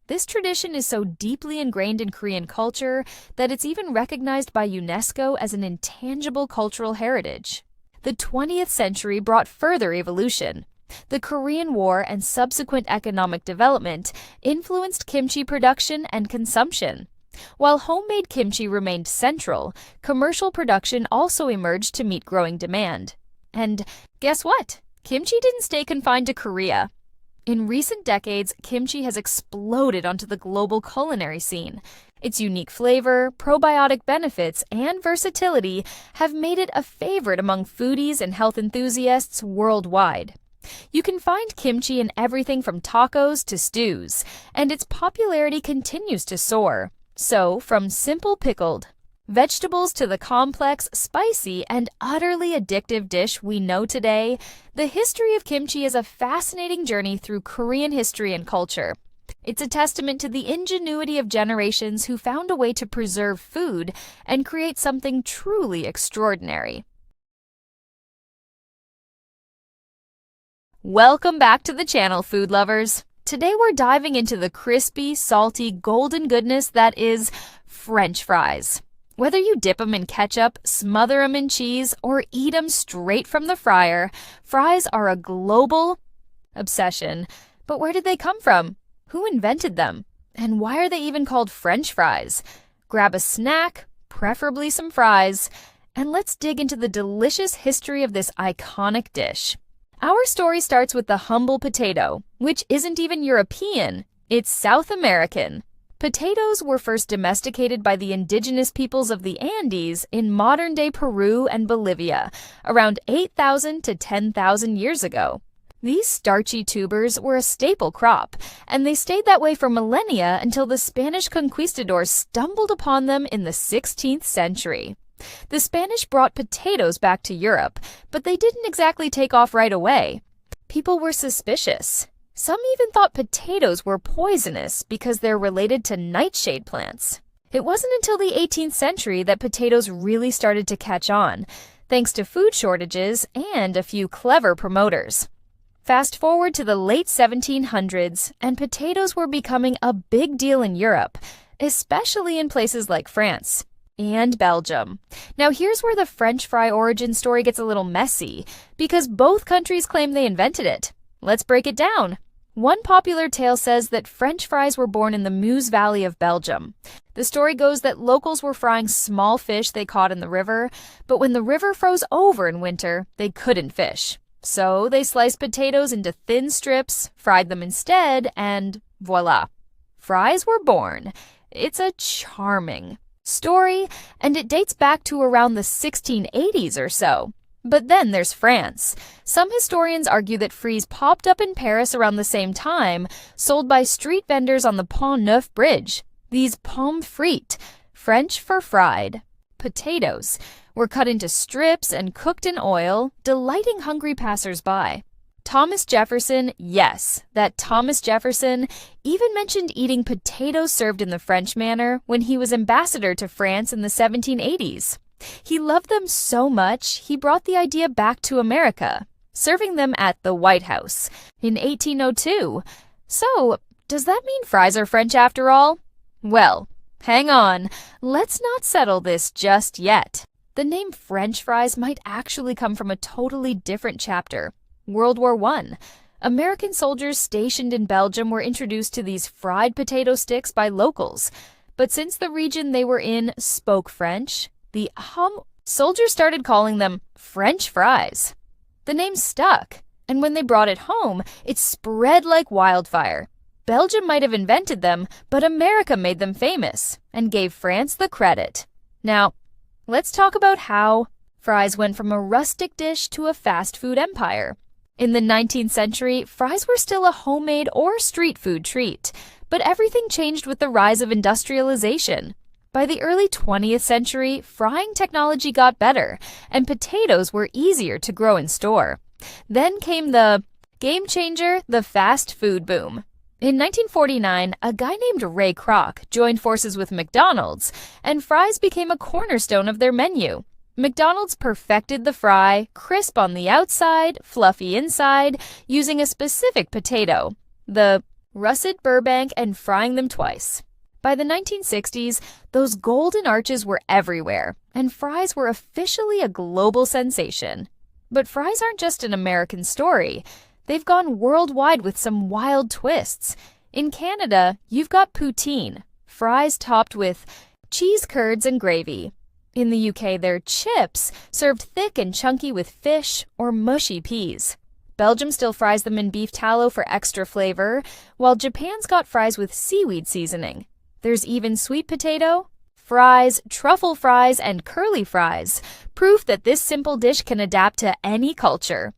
This tradition is so deeply ingrained in Korean culture that it's even recognized by UNESCO as an intangible cultural heritage. The 20th century brought further evolution. The Korean War and subsequent economic development influenced kimchi production and consumption. While homemade kimchi remained central, commercial production also emerged to meet growing demand. And guess what? Kimchi didn't stay confined to Korea. In recent decades, kimchi has exploded onto the global culinary scene. Its unique flavor, probiotic benefits, and versatility have made it a favorite among foodies and health enthusiasts worldwide. You can find kimchi in everything from tacos to stews, and its popularity continues to soar. So, from simple pickled vegetables to the complex, spicy, and utterly addictive dish we know today, the history of kimchi is a fascinating journey through Korean history and culture. It's a testament to the ingenuity of generations who found a way to preserve food and create something truly extraordinary. Welcome back to the channel, food lovers. Today we're diving into the crispy, salty, golden goodness that is French fries. Whether you dip them in ketchup, smother them in cheese, or eat them straight from the fryer, fries are a global obsession. But where did they come from? Who invented them? And why are they even called French fries? Grab a snack, preferably some fries, and let's dig into the delicious history of this iconic dish. Our story starts with the humble potato, which isn't even European, it's South American. Potatoes were first domesticated by the indigenous peoples of the Andes in modern-day Peru and Bolivia, around 8,000 to 10,000 years ago. These starchy tubers were a staple crop, and they stayed that way for millennia until the Spanish conquistadors stumbled upon them in the 16th century. The Spanish brought potatoes back to Europe, but they didn't exactly take off right away. People were suspicious. Some even thought potatoes were poisonous because they're related to nightshade plants. It wasn't until the 18th century that potatoes really started to catch on, thanks to food shortages and a few clever promoters. Fast forward to the late 1700s, and potatoes were becoming a big deal in Europe, especially in places like France and Belgium. Now here's where the French fry origin story gets a little messy, because both countries claim they invented it. Let's break it down. One popular tale says that French fries were born in the Meuse Valley of Belgium. The story goes that locals were frying small fish they caught in the river, but when the river froze over in winter, they couldn't fish. So they sliced potatoes into thin strips, fried them instead, and voila. Fries were born. It's a charming story, and it dates back to around the 1680s or so. But then there's France. Some historians argue that fries popped up in Paris around the same time, sold by street vendors on the Pont Neuf Bridge. These pommes frites, French for fried, potatoes, were cut into strips and cooked in oil, delighting hungry passers-by. Thomas Jefferson, yes, that Thomas Jefferson, even mentioned eating potatoes served in the French manner when he was ambassador to France in the 1780s. He loved them so much, he brought the idea back to America, serving them at the White House in 1802. So, does that mean fries are French after all? Well, hang on, let's not settle this just yet. The name French fries might actually come from a totally different chapter. World War I. American soldiers stationed in Belgium were introduced to these fried potato sticks by locals. But since the region they were in spoke French, the soldiers started calling them French fries. The name stuck, and when they brought it home, it spread like wildfire. Belgium might have invented them, but America made them famous and gave France the credit. Now, let's talk about how fries went from a rustic dish to a fast food empire. In the 19th century, fries were still a homemade or street food treat, but everything changed with the rise of industrialization. By the early 20th century, frying technology got better, and potatoes were easier to grow and store. Then came the game changer, the fast food boom. In 1949, a guy named Ray Kroc joined forces with McDonald's, and fries became a cornerstone of their menu. McDonald's perfected the fry, crisp on the outside, fluffy inside, using a specific potato, the russet Burbank, and frying them twice. By the 1960s, those golden arches were everywhere, and fries were officially a global sensation. But fries aren't just an American story. They've gone worldwide with some wild twists. In Canada, you've got poutine, fries topped with cheese curds and gravy. In the UK, they're chips, served thick and chunky with fish or mushy peas. Belgium still fries them in beef tallow for extra flavor, while Japan's got fries with seaweed seasoning. There's even sweet potato, fries, truffle fries, and curly fries, proof that this simple dish can adapt to any culture.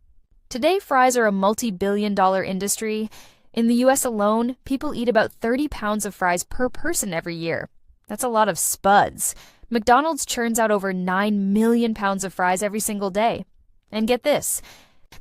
Today, fries are a multi-billion-dollar industry. In the US alone, people eat about 30 pounds of fries per person every year. That's a lot of spuds. McDonald's churns out over 9 million pounds of fries every single day. And get this,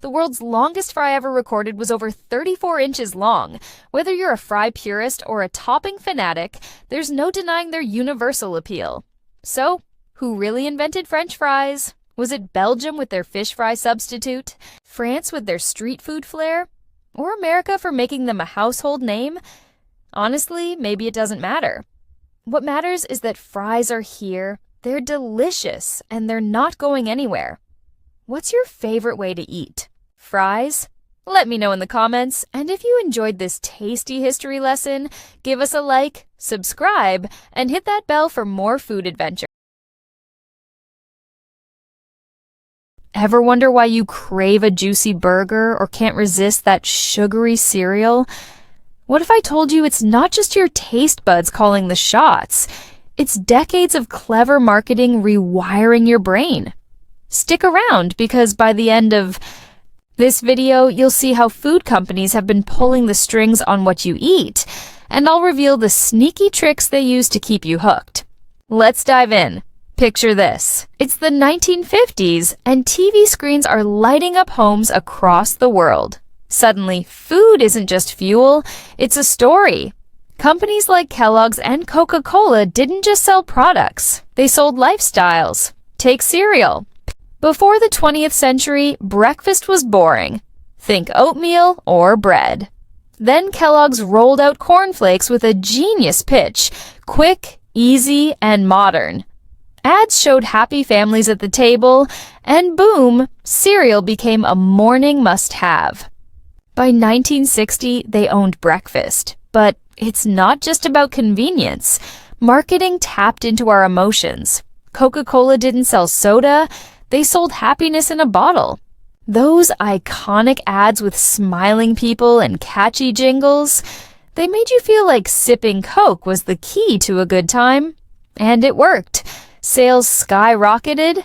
the world's longest fry ever recorded was over 34 inches long. Whether you're a fry purist or a topping fanatic, there's no denying their universal appeal. So, who really invented French fries? Was it Belgium with their fish fry substitute? France with their street food flair? Or America for making them a household name? Honestly, maybe it doesn't matter. What matters is that fries are here, they're delicious, and they're not going anywhere. What's your favorite way to eat? Fries? Let me know in the comments, and if you enjoyed this tasty history lesson, give us a like, subscribe, and hit that bell for more food adventures. Ever wonder why you crave a juicy burger or can't resist that sugary cereal? What if I told you it's not just your taste buds calling the shots? It's decades of clever marketing rewiring your brain. Stick around, because by the end of this video, you'll see how food companies have been pulling the strings on what you eat, and I'll reveal the sneaky tricks they use to keep you hooked. Let's dive in. Picture this. It's the 1950s, and TV screens are lighting up homes across the world. Suddenly, food isn't just fuel, it's a story. Companies like Kellogg's and Coca-Cola didn't just sell products, they sold lifestyles. Take cereal. Before the 20th century, breakfast was boring. Think oatmeal or bread. Then Kellogg's rolled out cornflakes with a genius pitch, quick, easy, and modern. Ads showed happy families at the table, and boom, cereal became a morning must-have. By 1960, they owned breakfast. But it's not just about convenience. Marketing tapped into our emotions. Coca-Cola didn't sell soda, they sold happiness in a bottle. Those iconic ads with smiling people and catchy jingles, they made you feel like sipping Coke was the key to a good time. And it worked. Sales skyrocketed.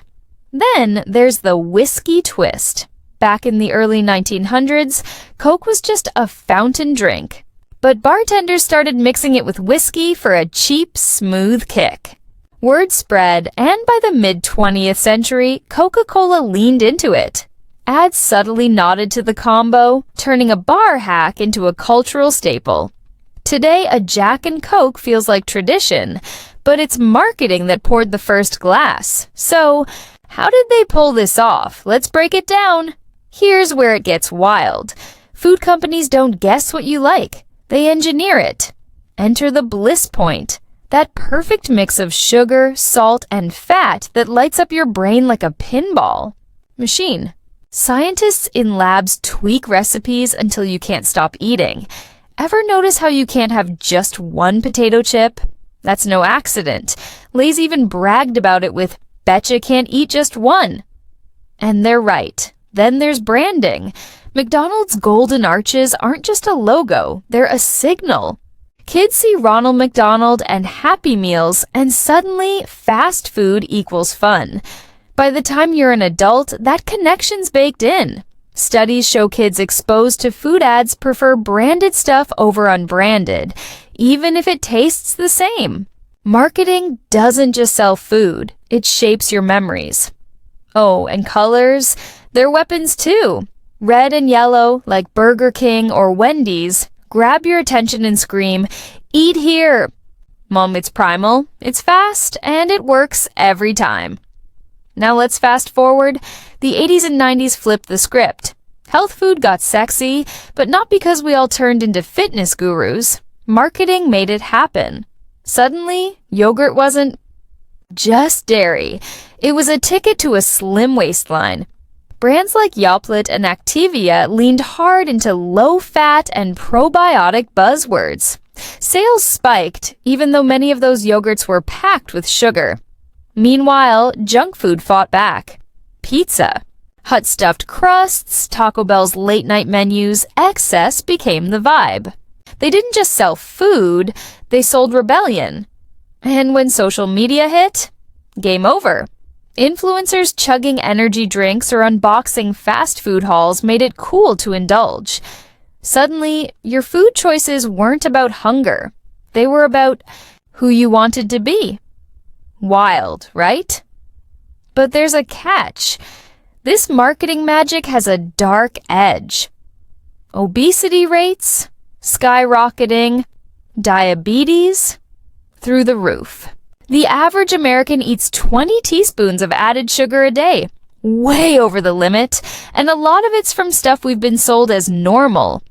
Then there's the whiskey twist. Back in the early 1900s, Coke was just a fountain drink. But bartenders started mixing it with whiskey for a cheap, smooth kick. Word spread, and by the mid-20th century, Coca-Cola leaned into it. Ads subtly nodded to the combo, turning a bar hack into a cultural staple. Today, a Jack and Coke feels like tradition, but it's marketing that poured the first glass. So, how did they pull this off? Let's break it down. Here's where it gets wild. Food companies don't guess what you like. They engineer it. Enter the bliss point. That perfect mix of sugar, salt, and fat that lights up your brain like a pinball machine. Scientists in labs tweak recipes until you can't stop eating. Ever notice how you can't have just one potato chip? That's no accident. Lay's even bragged about it with, "Betcha can't eat just one." And they're right. Then there's branding. McDonald's golden arches aren't just a logo, they're a signal. Kids see Ronald McDonald and Happy Meals, and suddenly fast food equals fun. By the time you're an adult, that connection's baked in. Studies show kids exposed to food ads prefer branded stuff over unbranded, even if it tastes the same. Marketing doesn't just sell food, it shapes your memories. Oh, and colors? They're weapons too. Red and yellow, like Burger King or Wendy's, grab your attention and scream, "Eat here!" Mom, it's primal, it's fast, and it works every time. Now let's fast forward. The 80s and 90s flipped the script. Health food got sexy, but not because we all turned into fitness gurus. Marketing made it happen. Suddenly, yogurt wasn't just dairy. It was a ticket to a slim waistline. Brands like Yoplait and Activia leaned hard into low-fat and probiotic buzzwords. Sales spiked, even though many of those yogurts were packed with sugar. Meanwhile, junk food fought back. Pizza. Hut stuffed crusts, Taco Bell's late-night menus, excess became the vibe. They didn't just sell food, they sold rebellion. And when social media hit, game over. Influencers chugging energy drinks or unboxing fast food hauls made it cool to indulge. Suddenly, your food choices weren't about hunger. They were about who you wanted to be. Wild, right? But there's a catch. This marketing magic has a dark edge. Obesity rates skyrocketing, diabetes through the roof. The average American eats 20 teaspoons of added sugar a day, way over the limit, and a lot of it's from stuff we've been sold as normal.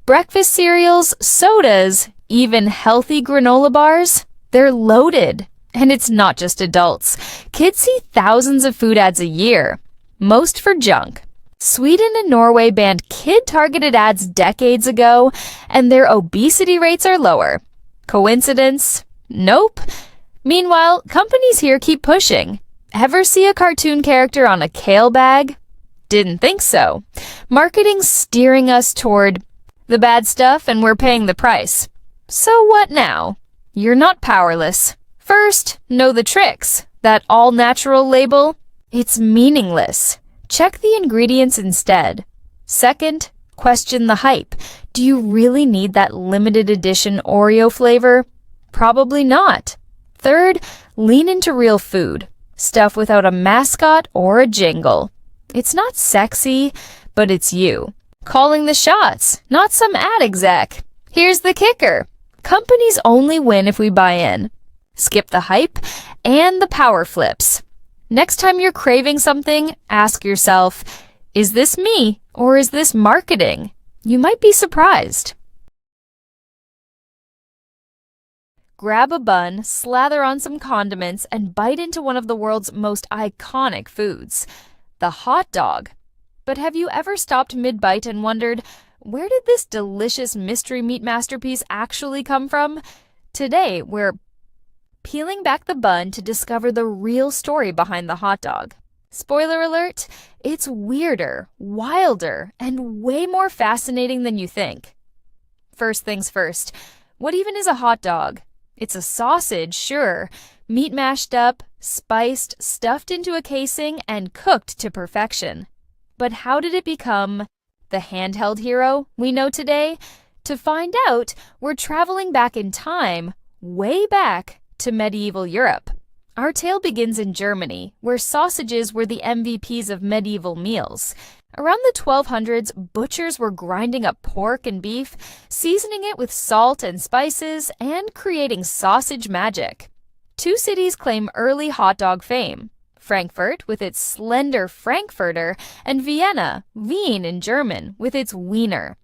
Breakfast cereals, sodas, even healthy granola bars, they're loaded. And it's not just adults. Kids see thousands of food ads a year, most for junk. Sweden and Norway banned kid-targeted ads decades ago, and their obesity rates are lower. Coincidence? Nope. Meanwhile, companies here keep pushing. Ever see a cartoon character on a kale bag? Didn't think so. Marketing's steering us toward the bad stuff, and we're paying the price. So what now? You're not powerless. First, know the tricks. That all-natural label, it's meaningless. Check the ingredients instead. Second, question the hype. Do you really need that limited edition Oreo flavor? Probably not. Third, lean into real food. Stuff without a mascot or a jingle. It's not sexy, but it's you. Calling the shots, not some ad exec. Here's the kicker. Companies only win if we buy in. Skip the hype and the power flips. Next time you're craving something, ask yourself, is this me or is this marketing? You might be surprised. Grab a bun, slather on some condiments, and bite into one of the world's most iconic foods, the hot dog. But have you ever stopped mid-bite and wondered, where did this delicious mystery meat masterpiece actually come from? Today, we're peeling back the bun to discover the real story behind the hot dog. Spoiler alert, it's weirder, wilder, and way more fascinating than you think. First things first, what even is a hot dog? It's a sausage, sure, meat mashed up, spiced, stuffed into a casing, and cooked to perfection. But how did it become the handheld hero we know today? To find out, we're traveling back in time, way back to medieval Europe. Our tale begins in Germany, where sausages were the MVPs of medieval meals. Around the 1200s, butchers were grinding up pork and beef, seasoning it with salt and spices, and creating sausage magic. Two cities claim early hot dog fame: Frankfurt with its slender Frankfurter, and Vienna, Wien in German, with its Wiener.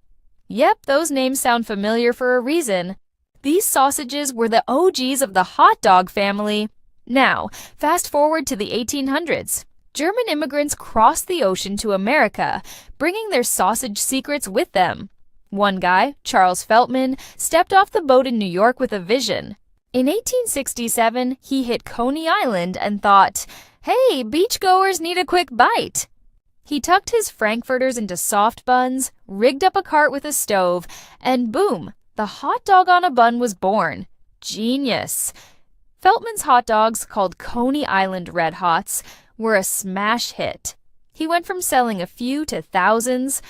Yep, those names sound familiar for a reason. These sausages were the OGs of the hot dog family. Now, fast forward to the 1800s. German immigrants crossed the ocean to America, bringing their sausage secrets with them. One guy, Charles Feltman, stepped off the boat in New York with a vision. In 1867, he hit Coney Island and thought, hey, beachgoers need a quick bite. He tucked his Frankfurters into soft buns, rigged up a cart with a stove, and boom, the hot dog on a bun was born. Genius. Feltman's hot dogs, called Coney Island Red Hots, were a smash hit. He went from selling a few to thousands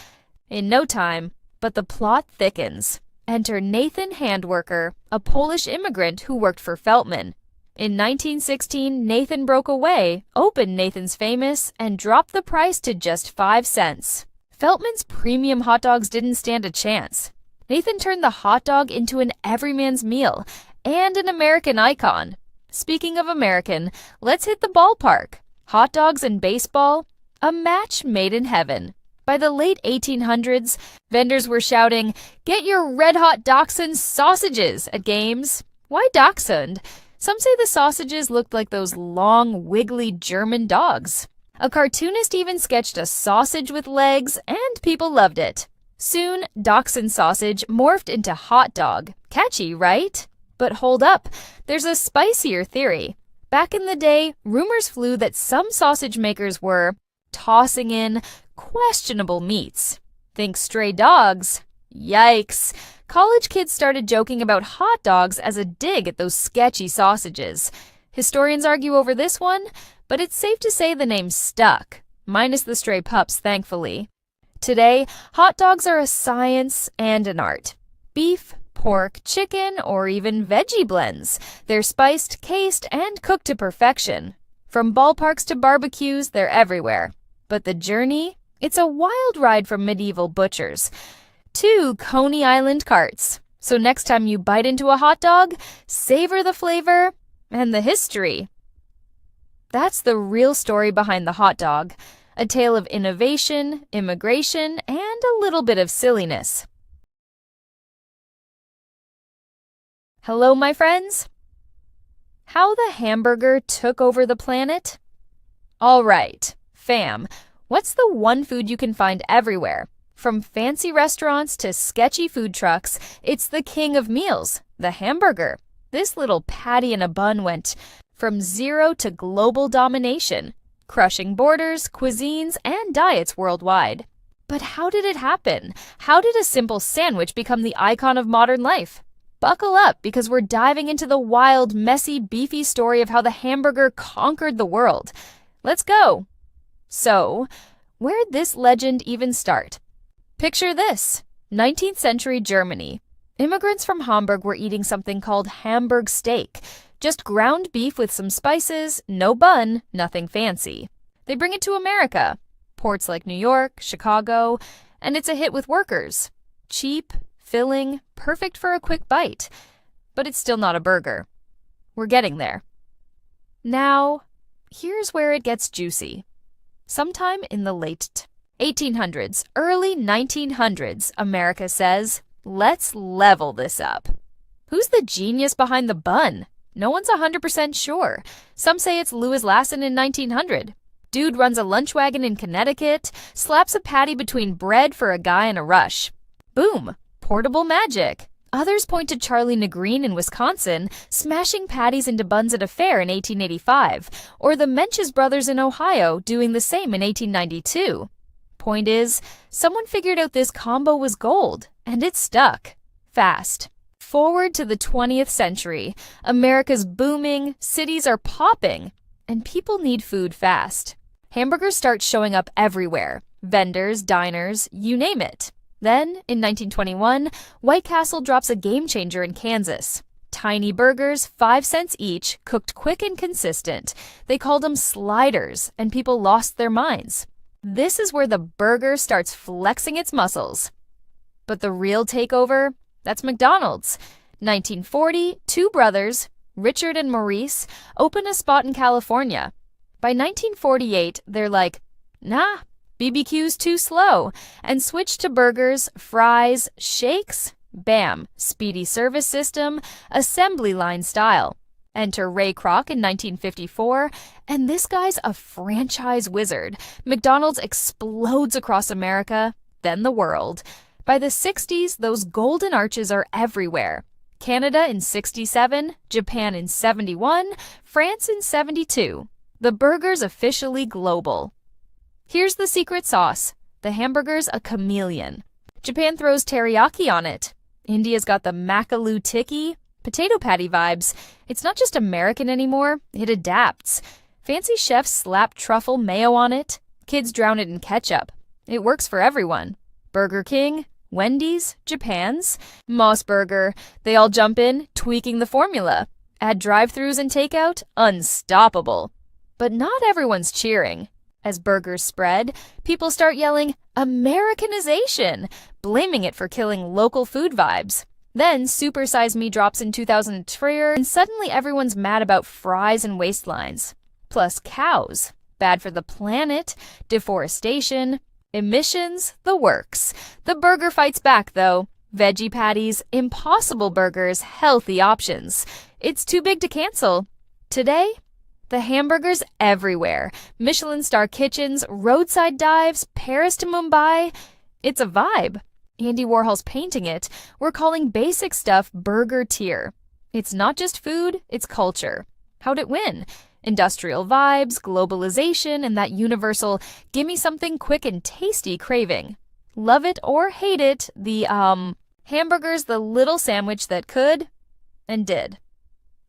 in no time, but the plot thickens. Enter Nathan Handwerker, a Polish immigrant who worked for Feltman. In 1916, Nathan broke away, opened Nathan's Famous, and dropped the price to just 5 cents. Feltman's premium hot dogs didn't stand a chance. Nathan turned the hot dog into an everyman's meal and an American icon. Speaking of American, let's hit the ballpark. Hot dogs and baseball? A match made in heaven. By the late 1800s, vendors were shouting, "Get your red-hot Dachshund sausages" at games. Why Dachshund? Some say the sausages looked like those long, wiggly German dogs. A cartoonist even sketched a sausage with legs, and people loved it. Soon, dachshund sausage morphed into hot dog. Catchy, right? But hold up, there's a spicier theory. Back in the day, rumors flew that some sausage makers were tossing in questionable meats. Think stray dogs. Yikes. College kids started joking about hot dogs as a dig at those sketchy sausages. Historians argue over this one, but it's safe to say the name stuck, minus the stray pups, thankfully. Today, hot dogs are a science and an art. Beef, pork, chicken, or even veggie blends. They're spiced, cased, and cooked to perfection. From ballparks to barbecues, they're everywhere. But the journey? It's a wild ride from medieval butchers to Coney Island carts. So next time you bite into a hot dog, savor the flavor and the history. That's the real story behind the hot dog. A tale of innovation, immigration, and a little bit of silliness. Hello, my friends. How the hamburger took over the planet? All right, fam, what's the one food you can find everywhere? From fancy restaurants to sketchy food trucks, it's the king of meals, the hamburger. This little patty in a bun went from zero to global domination, crushing borders, cuisines, and diets worldwide. But how did it happen? How did a simple sandwich become the icon of modern life? Buckle up, because we're diving into the wild, messy, beefy story of how the hamburger conquered the world. Let's go! So, where'd this legend even start? Picture this: 19th century Germany. Immigrants from Hamburg were eating something called Hamburg steak. Just ground beef with some spices, no bun, nothing fancy. They bring it to America. Ports like New York, Chicago, and it's a hit with workers. Cheap, filling, perfect for a quick bite. But it's still not a burger. We're getting there. Now, here's where it gets juicy. Sometime in the late 1800s, early 1900s, America says, let's level this up. Who's the genius behind the bun? No one's 100% sure. Some say it's Louis Lasson in 1900. Dude runs a lunch wagon in Connecticut, slaps a patty between bread for a guy in a rush. Boom! Portable magic. Others point to Charlie Negreen in Wisconsin, smashing patties into buns at a fair in 1885, or the Menches brothers in Ohio doing the same in 1892. Point is, someone figured out this combo was gold, and it stuck. Fast. Forward to the 20th century. America's booming, cities are popping, and people need food fast. Hamburgers start showing up everywhere. Vendors, diners, you name it. Then, in 1921, White Castle drops a game changer in Kansas. Tiny burgers, 5 cents each, cooked quick and consistent. They called them sliders, and people lost their minds. This is where the burger starts flexing its muscles. But the real takeover? That's McDonald's. 1940, two brothers, Richard and Maurice, open a spot in California. By 1948, they're like, nah, BBQ's too slow, and switch to burgers, fries, shakes. Bam, speedy service system, assembly line style. Enter Ray Kroc in 1954, and this guy's a franchise wizard. McDonald's explodes across America, then the world. By the 60s, those golden arches are everywhere. Canada in 67, Japan in 71, France in 72. The burger's officially global. Here's the secret sauce. The hamburger's a chameleon. Japan throws teriyaki on it. India's got the Makaloo tikki, potato patty vibes. It's not just American anymore, it adapts. Fancy chefs slap truffle mayo on it. Kids drown it in ketchup. It works for everyone. Burger King, Wendy's, Japan's, Moss Burger. They all jump in, tweaking the formula. Add drive-thrus and takeout, unstoppable. But not everyone's cheering. As burgers spread, people start yelling, Americanization, blaming it for killing local food vibes. Then Super Size Me drops in 2003, and suddenly everyone's mad about fries and waistlines. Plus cows. Bad for the planet, deforestation, emissions, the works. The burger fights back, though. Veggie patties, Impossible Burgers, healthy options. It's too big to cancel. Today, The hamburgers everywhere. Michelin star kitchens, roadside dives, Paris to Mumbai. It's a vibe. Andy Warhol's painting it. We're calling basic stuff burger tier. It's not just food, it's culture. How'd it win? Industrial vibes, globalization, and that universal gimme something quick and tasty craving. Love it or hate it, the hamburger's the little sandwich that could and did.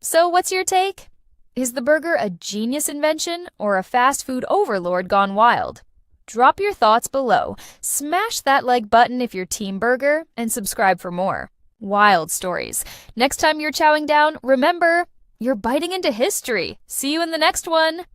So what's your take? Is the burger a genius invention or a fast food overlord gone wild? Drop your thoughts below, smash that like button if you're Team Burger, and subscribe for more wild stories. Next time you're chowing down, remember, you're biting into history. See you in the next one.